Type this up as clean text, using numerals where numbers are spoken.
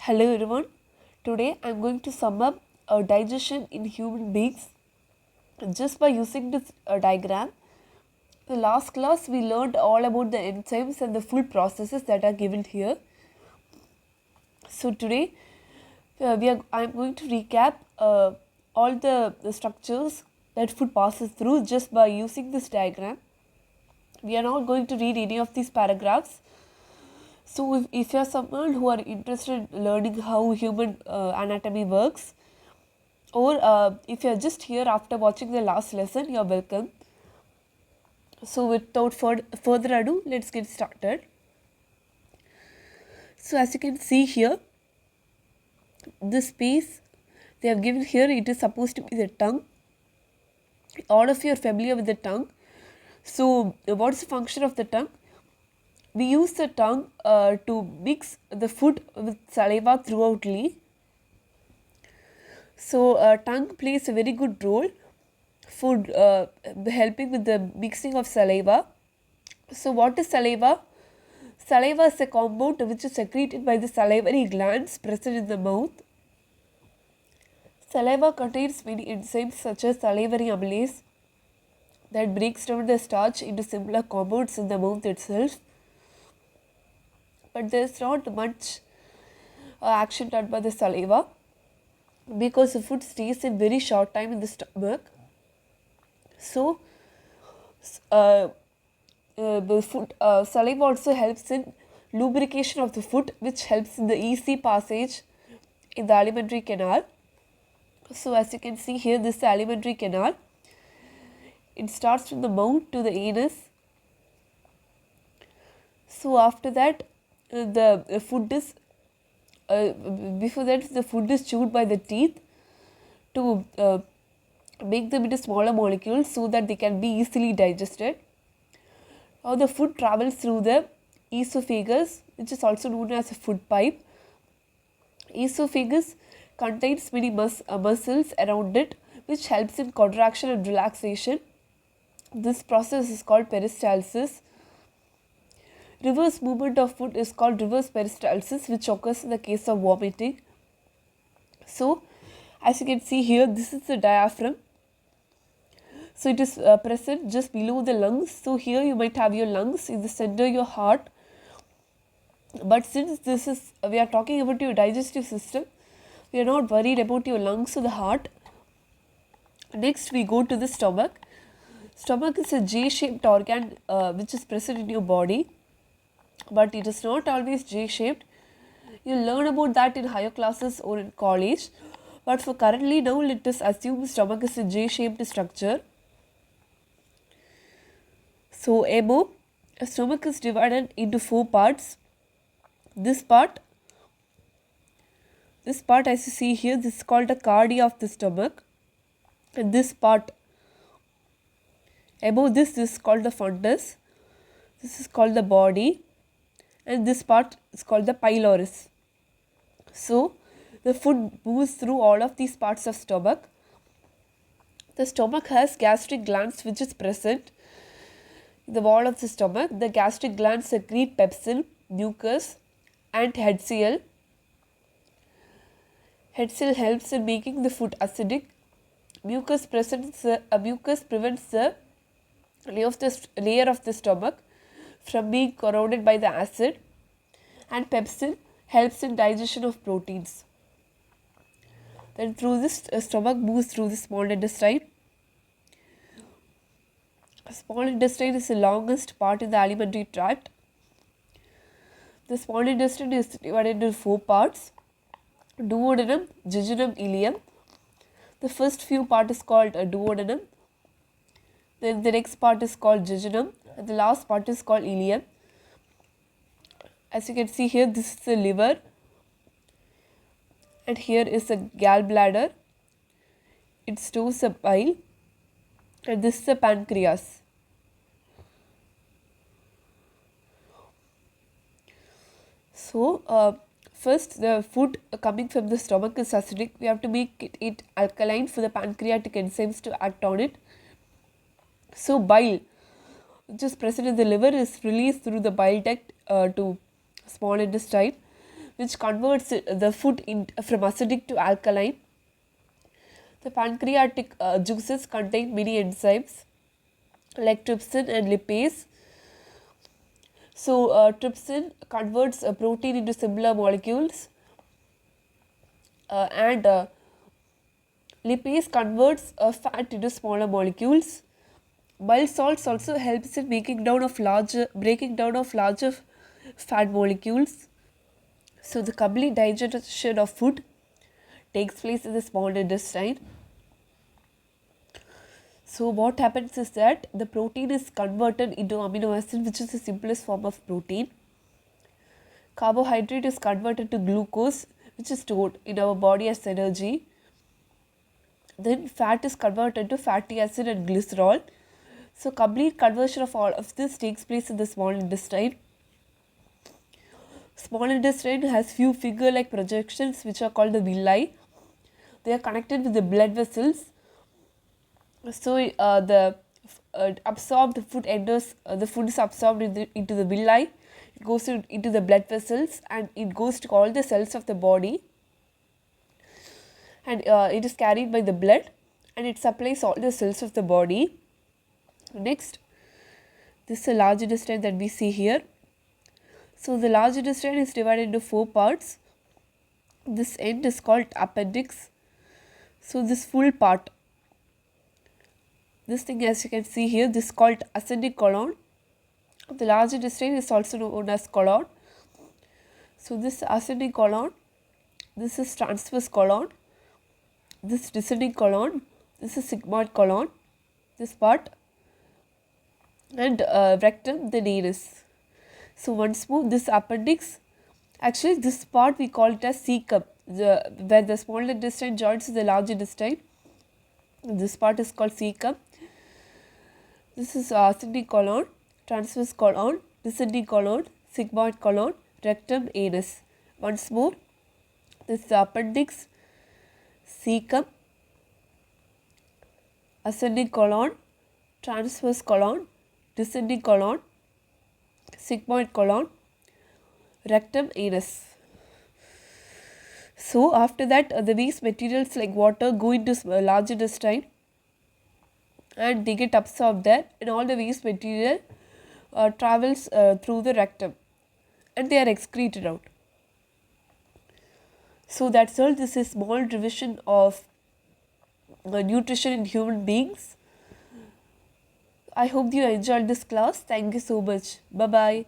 Hello everyone. Today I am going to sum up digestion in human beings just by using this diagram. The last class we learned all about the enzymes and the food processes that are given here. So today I am going to recap all the structures that food passes through just by using this diagram. We are not going to read any of these paragraphs. So if you are someone who are interested in learning how human anatomy works, or if you are just here after watching the last lesson, you are welcome. So without further ado, let's get started. So as you can see here, the space they have given here, it is supposed to be the tongue. All of you are familiar with the tongue. So what is the function of the tongue? We use the tongue to mix the food with saliva throughoutly. So tongue plays a very good role for helping with the mixing of saliva. So what is saliva? Saliva is a compound which is secreted by the salivary glands present in the mouth. Saliva contains many enzymes such as salivary amylase that breaks down the starch into similar compounds in the mouth itself. But there is not much action done by the saliva because the food stays a very short time in the stomach. So saliva also helps in lubrication of the food, which helps in the easy passage in the alimentary canal. So as you can see here, this is the alimentary canal. It starts from the mouth to the anus. So after that, the food is before that the food is chewed by the teeth to make them into smaller molecules so that they can be easily digested. Now the food travels through the esophagus, which is also known as a food pipe. Esophagus contains many muscles around it, which helps in contraction and relaxation. This process is called peristalsis. Reverse movement of food is called reverse peristalsis, which occurs in the case of vomiting. So as you can see here, this is the diaphragm. So it is present just below the lungs. So here you might have your lungs, in the center your heart. But since this is, we are talking about your digestive system, we are not worried about your lungs or the heart. Next we go to the stomach. Stomach is a J-shaped organ which is present in your body, but it is not always J-shaped. You learn about that in higher classes or in college, but for currently now let us assume stomach is a J-shaped structure. So above, a stomach is divided into 4 parts. This part as you see here, this is called the cardia of the stomach, and this part above this is called the fundus, this is called the body, and this part is called the pylorus. So the food moves through all of these parts of stomach. The stomach has gastric glands which is present in the wall of the stomach. The gastric glands secrete pepsin, mucus and HCl. HCl helps in making the food acidic. Mucus prevents the layer of the stomach from being corroded by the acid, and pepsin helps in digestion of proteins. Then through this stomach moves through the small intestine. Small intestine is the longest part in the alimentary tract. The small intestine is divided into 4 parts: duodenum, jejunum, ileum. The first few part is called duodenum. Then the next part is called jejunum, and the last part is called ileum. As you can see here, this is the liver, and here is the gallbladder. It stores the bile, and this is the pancreas. So first, the food coming from the stomach is acidic. We have to make it alkaline for the pancreatic enzymes to act on it. So bile, which is present in the liver, is released through the bile duct to small intestine. which converts the food from acidic to alkaline. The pancreatic juices contain many enzymes like trypsin and lipase. So, trypsin converts a protein into similar molecules, and lipase converts fat into smaller molecules. Bile salts also helps in breaking down of larger fat molecules. So, the complete digestion of food takes place in the small intestine. So, what happens is that the protein is converted into amino acid, which is the simplest form of protein. Carbohydrate is converted to glucose, which is stored in our body as energy. Then fat is converted to fatty acid and glycerol. So, complete conversion of all of this takes place in the small intestine. Small intestine has few finger-like projections which are called the villi. They are connected with the blood vessels. So, the absorbed food enters, the food is absorbed into the villi. It goes into the blood vessels and it goes to all the cells of the body, and it is carried by the blood and it supplies all the cells of the body. Next, this is a large intestine that we see here. So, the large intestine is divided into 4 parts. This end is called appendix. So, this full part, this thing as you can see here, this is called ascending colon. The large intestine is also known as colon. So, this ascending colon, this is transverse colon, this descending colon, this is sigmoid colon, this part, and rectum, then anus. So, once more, this appendix, actually this part we call it as cecum, where the small intestine joins the large intestine. This part is called cecum. This is ascending colon, transverse colon, descending colon, sigmoid colon, rectum, anus. Once more, this is the appendix, cecum, ascending colon, transverse colon, descending colon, sigmoid colon, rectum, anus. So, after that the waste materials like water go into large intestine and they get absorbed there, and all the waste material travels through the rectum and they are excreted out. So, that's all. This is small revision of nutrition in human beings. I hope you enjoyed this class. Thank you so much. Bye bye.